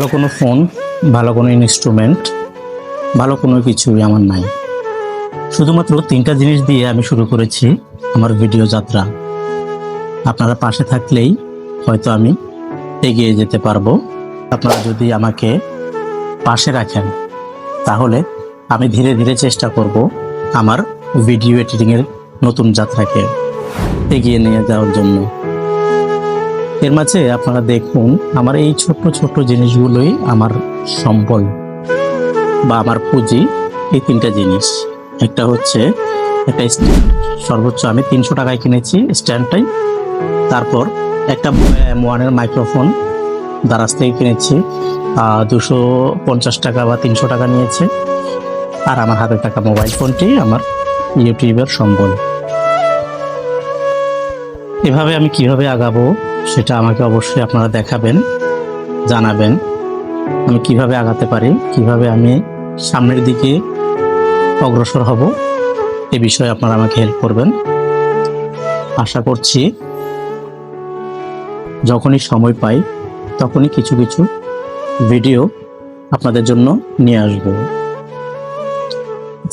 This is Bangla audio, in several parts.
ভালো কোনো ফোন, ভালো কোনো ইনস্ট্রুমেন্ট, ভালো কোনো কিছুই আমার নাই। শুধুমাত্র 3টা জিনিস দিয়ে আমি শুরু করেছি আমার ভিডিও যাত্রা। আপনারা পাশে থাকলেই হয়তো আমি এগিয়ে যেতে পারবো। আপনারা যদি আমাকে পাশে রাখেন তাহলে আমি ধীরে ধীরে চেষ্টা করব আমার ভিডিও এডিটিংয়ের নতুন যাত্রাকে এগিয়ে নিয়ে যাওয়ার জন্য। এর মাঝে আপনারা দেখুন, আমার এই ছোট্ট ছোট্ট জিনিসগুলোই আমার সম্বল বা আমার পুঁজি। এই 3টা জিনিস, একটা হচ্ছে একটা স্ট্যান্ড, সর্বোচ্চ আমি 300 টাকায় কিনেছি স্ট্যান্ডটাই। তারপর একটা ওয়ানের মাইক্রোফোন দারাজ থেকে কিনেছি, 250 টাকা বা 300 টাকা নিয়েছে। আর আমার হাতে থাকা মোবাইল ফোনটি আমার ইউটিউবের সম্বল। এভাবে আমি কিভাবে আগাবো সেটা আমাকে অবশ্যই আপনারা দেখাবেন, জানাবেন আমি কিভাবে আগাতে পারি, কিভাবে আমি সামনের দিকে অগ্রসর হব। এ বিষয়ে আপনারা আমাকে হেল্প করবেন। আশা করছি যখনই সময় পাই তখনই কিছু কিছু ভিডিও আপনাদের জন্য নিয়ে আসব,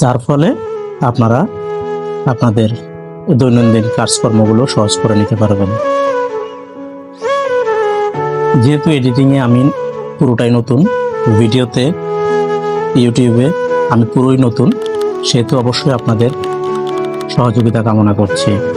যার ফলে আপনারা আপনাদের দৈনন্দিন কাজকর্মগুলো সহজ করে নিতে পারবেন। যেহেতু এডিটিংয়ে আমি পুরোটাই নতুন, ভিডিওতে ইউটিউবে আমি পুরোই নতুন, সেহেতু অবশ্যই আপনাদের সহযোগিতা কামনা করছি।